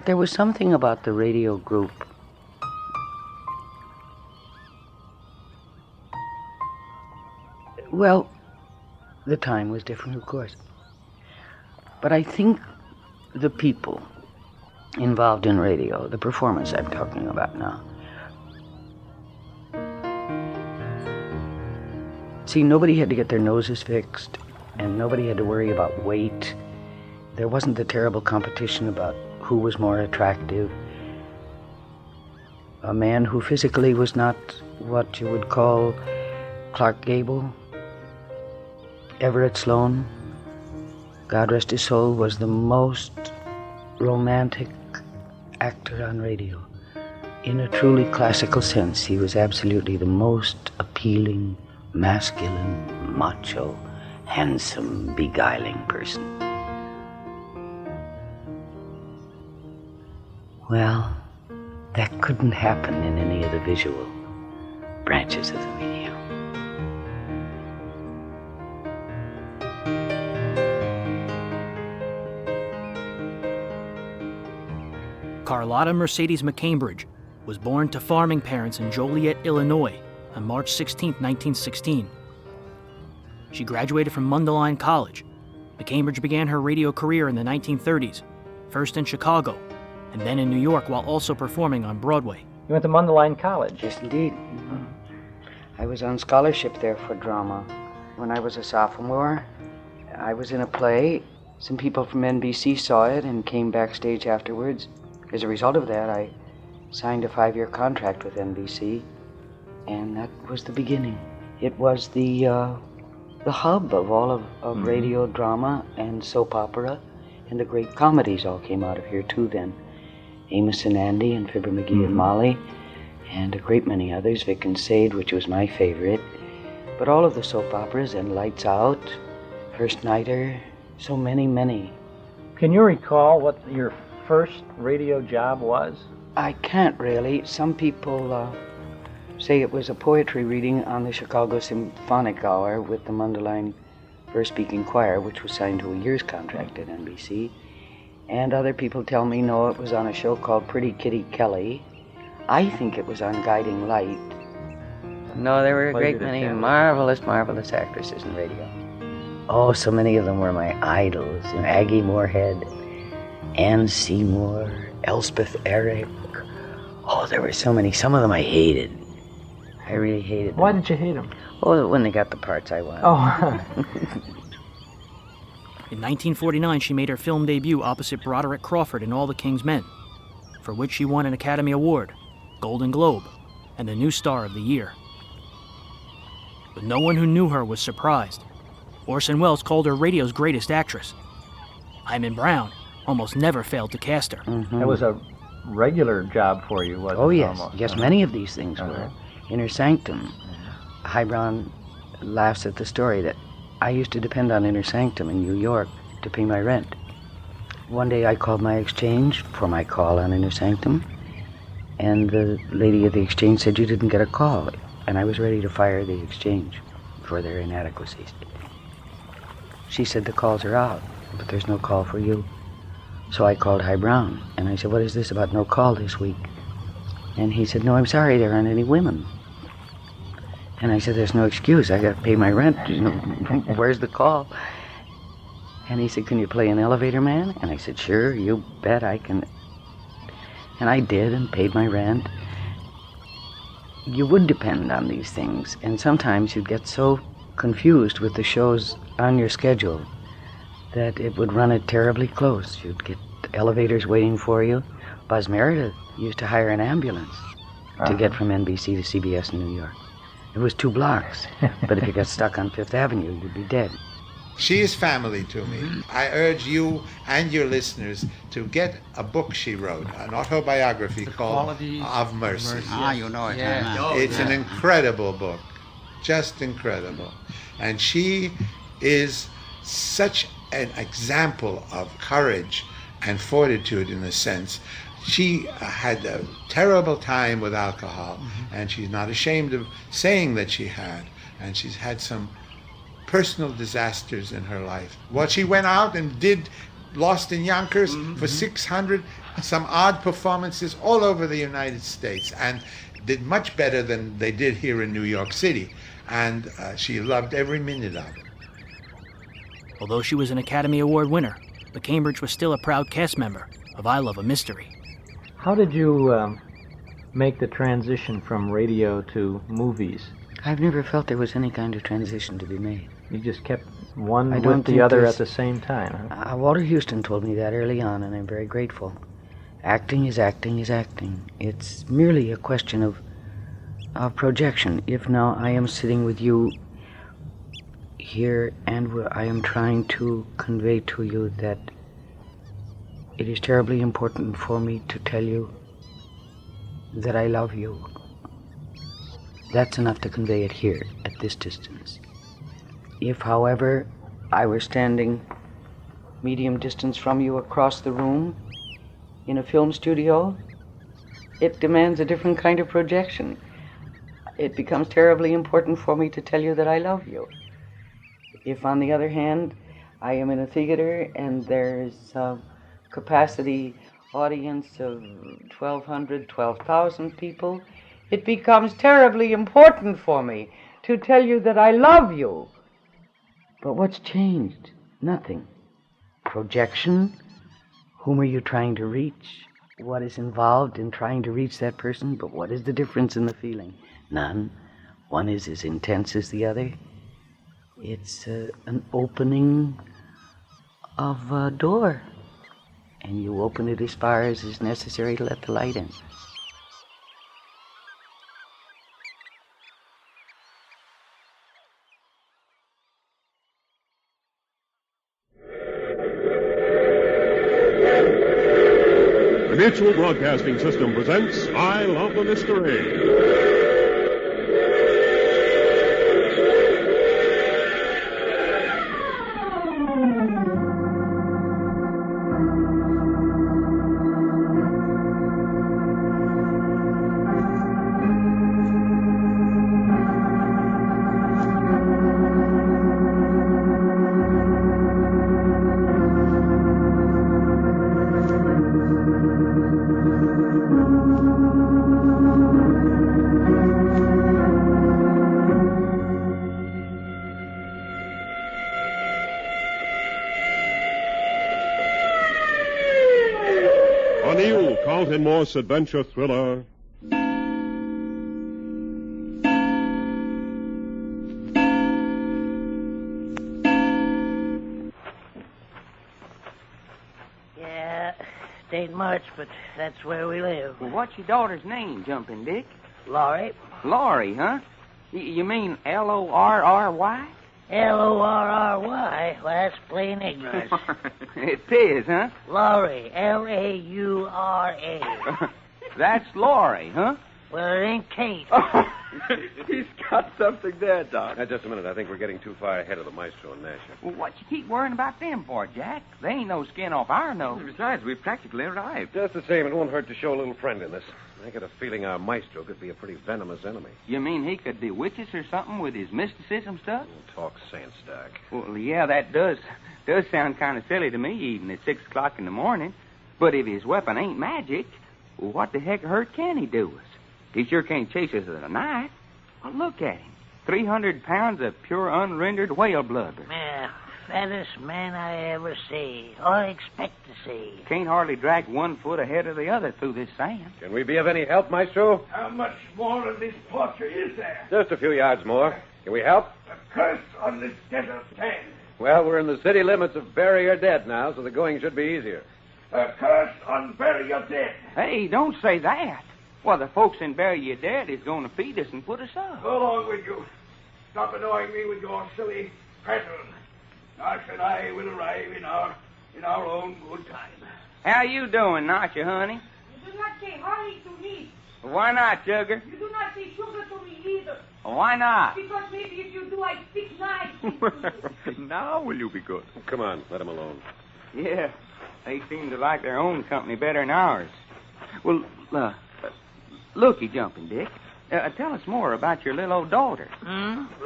There was something about the radio group. Well, the time was different, of course. But I think the people involved in radio, the performance I'm talking about now. See, nobody had to get their noses fixed, and nobody had to worry about weight. There wasn't the terrible competition about who was more attractive. A man who physically was not what you would call Clark Gable, Everett Sloane, God rest his soul, was the most romantic actor on radio. In a truly classical sense, he was absolutely the most appealing, masculine, macho, handsome, beguiling person. Well, that couldn't happen in any of the visual branches of the media. Carlotta Mercedes McCambridge was born to farming parents in Joliet, Illinois on March 16, 1916. She graduated from Mundelein College. McCambridge began her radio career in the 1930s, first in Chicago, and then in New York while also performing on Broadway. You went to Mundelein College? Yes, indeed. Mm-hmm. I was on scholarship there for drama. When I was a sophomore, I was in a play. Some people from NBC saw it and came backstage afterwards. As a result of that, I signed a 5-year contract with NBC, and that was the beginning. It was the hub of all of radio drama and soap opera, and the great comedies all came out of here too then. Amos and Andy and Fibber McGee and Molly, and a great many others, Vic and Sade, which was my favorite. But all of the soap operas and Lights Out, First Nighter, so many, many. Can you recall what your first radio job was? I can't really. Some people say it was a poetry reading on the Chicago Symphonic Hour with the Mundelein First Speaking Choir, which was signed to a year's contract at NBC. And other people tell me, no, it was on a show called Pretty Kitty Kelly. I think it was on Guiding Light. No, there were a great many marvelous actresses in radio. Oh, so many of them were my idols. Aggie Moorehead, Ann Seymour, Elspeth Eric. Oh, there were so many. Some of them I hated. I really hated them. Why did you hate them? Oh, when they got the parts I wanted. Oh. In 1949, she made her film debut opposite Broderick Crawford in All the King's Men, for which she won an Academy Award, Golden Globe, and the New Star of the Year. But no one who knew her was surprised. Orson Welles called her radio's greatest actress. Himan Brown almost never failed to cast her. It was a regular job for you, wasn't it? Oh, yes. Almost? Yes, many of these things were. Inner Sanctum. High Brown laughs at the story that I used to depend on Inner Sanctum in New York to pay my rent. One day I called my exchange for my call on Inner Sanctum, and the lady at the exchange said, you didn't get a call. And I was ready to fire the exchange for their inadequacies. She said, the calls are out, but there's no call for you. So I called High Brown, and I said, what is this about no call this week? And he said, no, I'm sorry, there aren't any women. And I said, there's no excuse, I got to pay my rent, where's the call? And he said, can you play an elevator man? And I said, sure, you bet I can. And I did, and paid my rent. You would depend on these things, and sometimes you'd get so confused with the shows on your schedule that it would run it terribly close. You'd get elevators waiting for you. Buzz Meredith used to hire an ambulance to get from NBC to CBS in New York. It was 2 blocks, but if you got stuck on Fifth Avenue, you'd be dead. She is family to me. I urge you and your listeners to get a book she wrote, an autobiography called Of Mercy. Ah, you know it. Yeah. It's an incredible book, just incredible. And she is such an example of courage and fortitude in a sense. She had a terrible time with alcohol, and she's not ashamed of saying that she had. And she's had some personal disasters in her life. What she went out and did Lost in Yonkers for 600, some odd performances all over the United States, and did much better than they did here in New York City. And she loved every minute of it. Although she was an Academy Award winner, McCambridge was still a proud cast member of I Love a Mystery. How did you make the transition from radio to movies? I've never felt there was any kind of transition to be made. You just kept one I don't with the think other there's- at the same time, huh? Walter Houston told me that early on, and I'm very grateful. Acting is acting is acting. It's merely a question of projection. If now I am sitting with you here and I am trying to convey to you that it is terribly important for me to tell you that I love you, that's enough to convey it here at this distance. If, however, I were standing medium distance from you across the room in a film studio, it demands a different kind of projection. It becomes terribly important for me to tell you that I love you. If, on the other hand, I am in a theater and there's a capacity audience of 1,200, 12,000 people, it becomes terribly important for me to tell you that I love you. But what's changed? Nothing. Projection? Whom are you trying to reach? What is involved in trying to reach that person? But what is the difference in the feeling? None. One is as intense as the other. It's an opening of a door, and you open it as far as is necessary to let the light in. The Mutual Broadcasting System presents I Love the Mystery. Carlton Morse adventure thriller, Yeah, it ain't much, but that's where we live. Well, what's your daughter's name, Jumping Dick? Laurie. Laurie, huh? You mean Lorry? L-O-R-R-Y? Well, that's plain ignorance. It is, huh? Laurie. L-A-U-R-A. That's Laurie, huh? Well, it ain't Kate. He's got something there, Doc. Now, just a minute. I think we're getting too far ahead of the maestro and Nasher. Well, what you keep worrying about them for, Jack? They ain't no skin off our nose. Besides, we've practically arrived. Just the same, it won't hurt to show a little friendliness. I get a feeling our maestro could be a pretty venomous enemy. You mean he could bewitch us or something with his mysticism stuff? Talk sense, Doc. Well, yeah, that does sound kind of silly to me, even at 6 o'clock in the morning. But if his weapon ain't magic, well, what the heck hurt can he do us? He sure can't chase us with a knife. Well, look at him. 300 pounds of pure unrendered whale blubber. Yeah, fattest man I ever see, or expect to see. Can't hardly drag 1 foot ahead of the other through this sand. Can we be of any help, maestro? How much more of this torture is there? Just a few yards more. Can we help? A curse on this desert sand. Well, we're in the city limits of Bury or Dead now, so the going should be easier. A curse on Bury Your Dead. Hey, don't say that. Well, the folks in Bury Your Dead is going to feed us and put us up. Go along with you. Stop annoying me with your silly prattle. Nash and I will arrive in our own good time. How you doing, Nasha, honey? You do not say honey to me. Why not, Sugar? You do not say sugar to me either. Why not? Because maybe if you do, I speak nice. Now will you be good? Come on, let him alone. Yeah, they seem to like their own company better than ours. Well, looky, Jumping Dick. Tell us more about your little old daughter.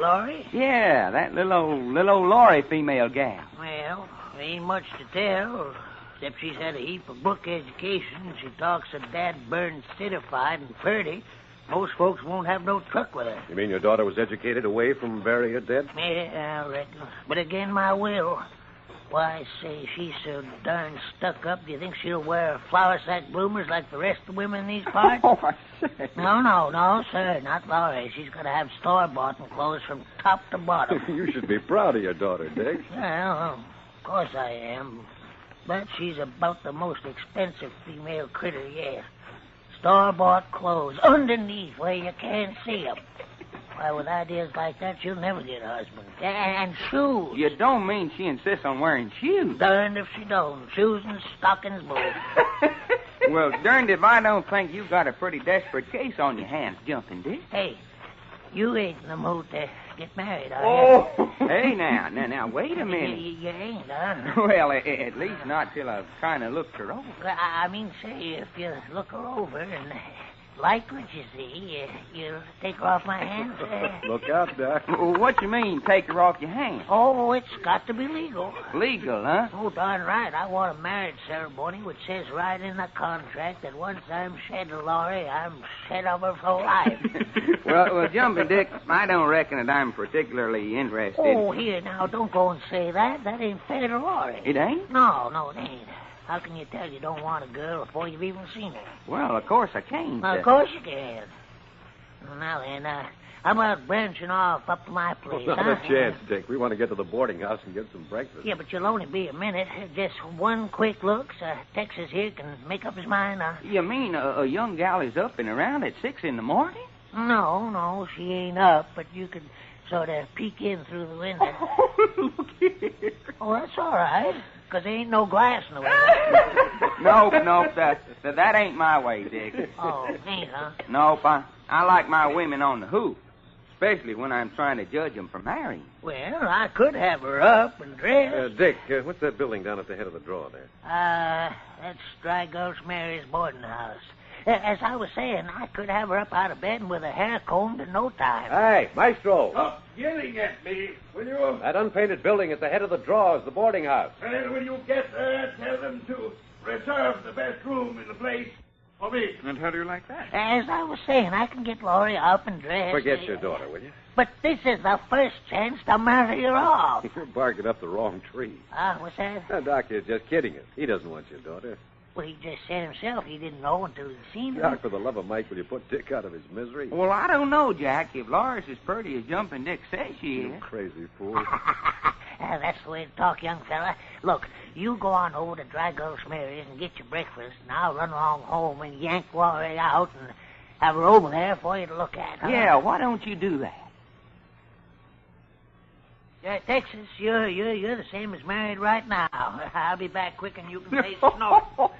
Laurie? Yeah, that little old Laurie female gal. Well, Ain't much to tell, except she's had a heap of book education. She talks a dad-burned citified and purty. Most folks won't have no truck with her. You mean your daughter was educated away from bury her dead? Yeah, I reckon. But again, my will. Why, say, she's so darn stuck up, do you think she'll wear flower sack bloomers like the rest of the women in these parts? Oh, I say. No, sir, not Laurie. She's got to have store-bought clothes from top to bottom. You should be proud of your daughter, Dick. Well, of course I am. But she's about the most expensive female critter yet. Store-bought clothes underneath where you can't see them. Why, with ideas like that, you'll never get a husband. And shoes. You don't mean she insists on wearing shoes? Darned if she don't. Shoes and stockings both. Well, darned if I don't think you've got a pretty desperate case on your hands, Jumping Dick. Hey, you ain't in the mood to get married, are you? Oh! Hey, now, wait a minute. You ain't, huh? Well, at least not till I've kind of looked her over. I mean, say, if you look her over and like what you see, you'll take her off my hands. Look out, Doc. What you mean, take her off your hands? Oh, it's got to be legal. Legal, huh? Oh, darn right. I want a marriage ceremony which says right in the contract that once I'm shed of Laurie, I'm shed of her for life. Well, Jumping Dick, I don't reckon that I'm particularly interested. Oh, here, now, don't go and say that. That ain't fair to Laurie. It ain't? No, it ain't. How can you tell you don't want a girl before you've even seen her? Well, of course I can't. Of course you can. Well, now then, how about branching off up to my place, Not a chance, Dick. We want to get to the boarding house and get some breakfast. Yeah, but you'll only be a minute. Just one quick look so Texas here can make up his mind. You mean a young gal is up and around at 6 in the morning? No, she ain't up, but you could sort of peek in through the window. Oh, look here. Oh, that's all right, because there ain't no glass in the window. Nope, that ain't my way, Dick. Oh, ain't, huh? Nope, I like my women on the hoof, especially when I'm trying to judge them for marrying. Well, I could have her up and dressed. Dick, what's that building down at the head of the drawer there? That's Dry Gulch Mary's boarding house. As I was saying, I could have her up out of bed and with her hair combed in no time. Hey, Maestro. Stop yelling at me, will you? That unpainted building at the head of the drawer is the boarding house. Well, when you get there, tell them to reserve the best room in the place for me. And how do you like that? As I was saying, I can get Laurie up and dressed. Forget your daughter, will you? But this is the first chance to marry her off. You're barking up the wrong tree. What's that? The doctor's just kidding us. He doesn't want your daughter. Well, he just said himself he didn't know until he'd seen her. Doc, for the love of Mike, will you put Dick out of his misery? Well, I don't know, Jack. If Laura's as pretty as Jumping Dick says she You is. crazy fool. That's the way to talk, young fella. Look, you go on over to Dry Gulch Mary's and get your breakfast, and I'll run along home and yank Laurie out and have her over there for you to look at. Huh? Yeah, why don't you do that? Texas, you're the same as married right now. I'll be back quick and you can face snow.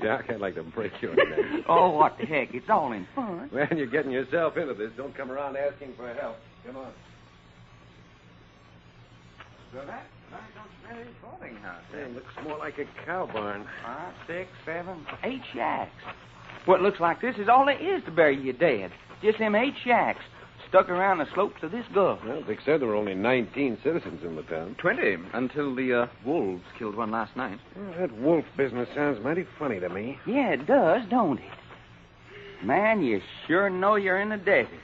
Doc, I'd like to break your neck. Oh, what the heck? It's all in fun. Man, you're getting yourself into this. Don't come around asking for help. Come on. So that's Mary's boarding house. It looks more like a cow barn. 5, 6, 7, 8 shacks. Well, it looks like this is all there is to bury you dead. Just them 8 shacks stuck around the slopes of this gulch. Well, Dick said there were only 19 citizens in the town. 20, until the wolves killed one last night. Well, that wolf business sounds mighty funny to me. Yeah, it does, don't it? Man, you sure know you're in the desert.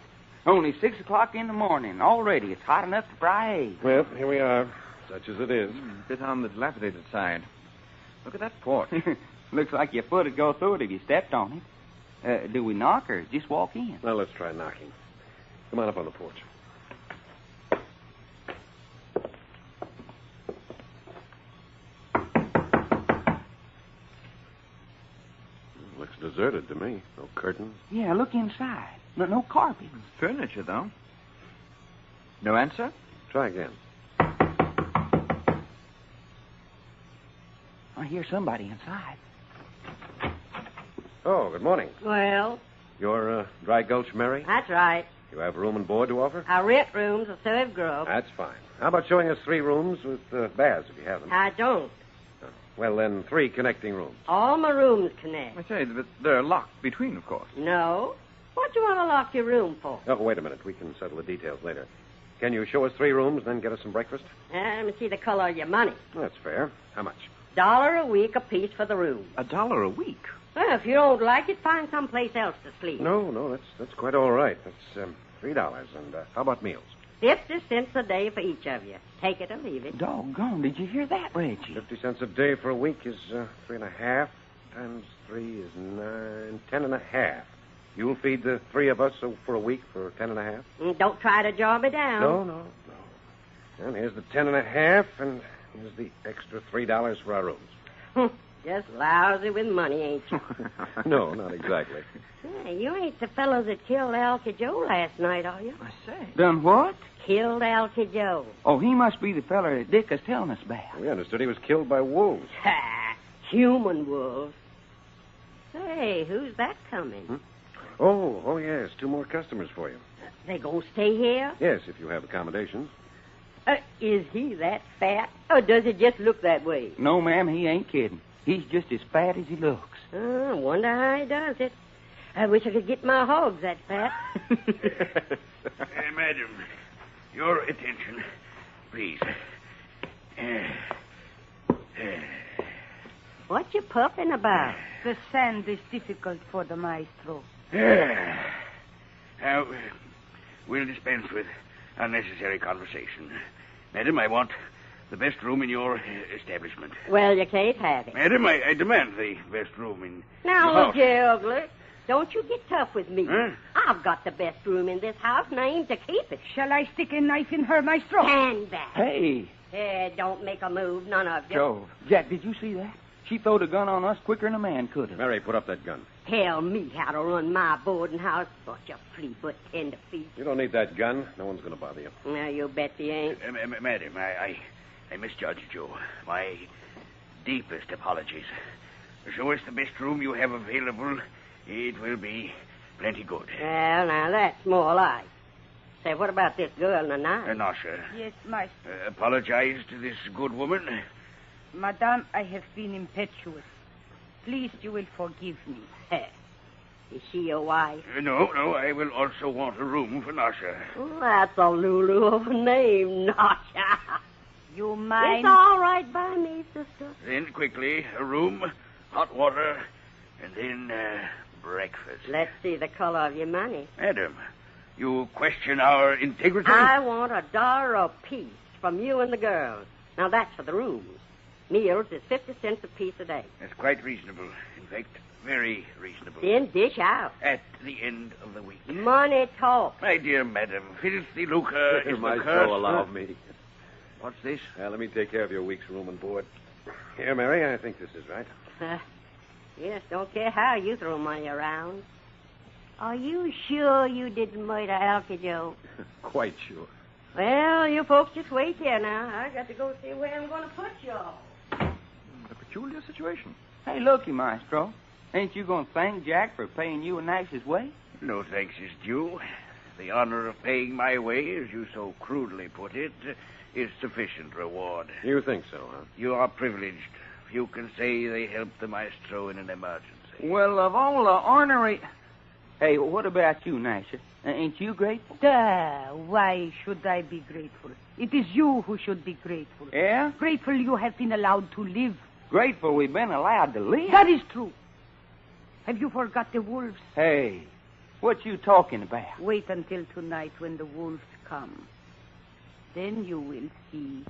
Only 6 o'clock in the morning. Already, it's hot enough to fry eggs. Well, here we are, such as it is. A bit on the dilapidated side. Look at that porch. Looks like your foot would go through it if you stepped on it. Do we knock or just walk in? Well, let's try knocking. Come on up on the porch. Looks deserted to me. No curtains. Yeah, look inside. No carpet. Furniture, though. No answer? Try again. I hear somebody inside. Oh, good morning. Well, You're Dry Gulch Mary? that's right. You have room and board to offer? I rent rooms at Third Grove. That's fine. How about showing us 3 rooms with baths, if you have them? I don't. Well, then 3 connecting rooms. All my rooms connect. I say, but they're locked between, of course. No. What do you want to lock your room for? Oh, wait a minute. We can settle the details later. Can you show us 3 rooms, then get us some breakfast? Let me see the color of your money. That's fair. How much? $1 a week apiece for the room. $1 a week? Well, if you don't like it, find someplace else to sleep. No, that's quite all right. That's $3. And how about meals? 50 cents a day for each of you. Take it or leave it. Doggone, did you hear that, Reggie? 50 cents a day for a week is 3.5 times 3 is 9, 10.5. You'll feed the 3 of us for a week for 10.5? Don't try to jaw me down. No. And here's the 10.5, and here's the extra $3 for our rooms. Just lousy with money, ain't you? No, not exactly. Hey, you ain't the fellow that killed Alky Joe last night, are you? I say. Done what? Killed Alky Joe. Oh, he must be the feller that Dick is telling us about. We understood he was killed by wolves. Ha! Human wolves. Say, who's that coming? Oh, yes. 2 more customers for you. They gonna stay here? Yes, if you have accommodations. Is he that fat, or does he just look that way? No, ma'am, he ain't kidding. He's just as fat as he looks. I wonder how he does it. I wish I could get my hogs that fat. Madam, your attention, please. What you puffing about? The sand is difficult for the maestro. Now, we'll dispense with unnecessary conversation. Madam, I want the best room in your establishment. Well, you can't have it. Madam, I demand the best room in Now, your look here, Ugly. Don't you get tough with me. Huh? I've got the best room in this house, and I aim to keep it. Shall I stick a knife in her, maestro? Stand back. Hey. Don't make a move, none of you. Joe. Jack, did you see that? She throwed a gun on us quicker than a man could have. Mary, put up that gun. Tell me how to run my boarding house, but you flea but tender feet. You don't need that gun. No one's going to bother you. Now, you bet you ain't. Madam, I misjudged you. My deepest apologies. Show us the best room you have available. It will be plenty good. Well, now, that's more like. Say, what about this girl in the night? Nasha. Yes, maestro. Apologize to this good woman. Madame, I have been impetuous. Please, you will forgive me. Is she your wife? No, I will also want a room for Nasha. Oh, that's a Lulu of a name, Nasha. You mind? It's all right by me, sister. Then, quickly, a room, hot water, and then breakfast. Let's see the color of your money. Madam, you question our integrity? I want $1 apiece from you and the girls. Now, that's for the rooms. Meals is 50 cents apiece a day. That's quite reasonable. In fact, very reasonable. Then dish out. At the end of the week. Money talk. My dear madam, filthy lucre is My the curse. soul, allow me. What's this? Let me take care of your week's room and board. Here, Mary, I think this is right. Yes, don't care how you throw money around. Are you sure you didn't murder Alky Joe? Quite sure. Well, you folks just wait here now. I got to go see where I'm going to put you all. A peculiar situation. Hey, looky, maestro. Ain't you going to thank Jack for paying you a nice's way? No thanks is due. The honor of paying my way, as you so crudely put it, is sufficient reward. You think so, huh? You are privileged. Few can say they helped the maestro in an emergency. Well, of all the ornery... Hey, what about you, Nasha? Ain't you grateful? Why should I be grateful? It is you who should be grateful. Yeah? Grateful you have been allowed to live. Grateful we've been allowed to live? That is true. Have you forgot the wolves? Hey, what you talking about? Wait until tonight when the wolves come. Then you will see.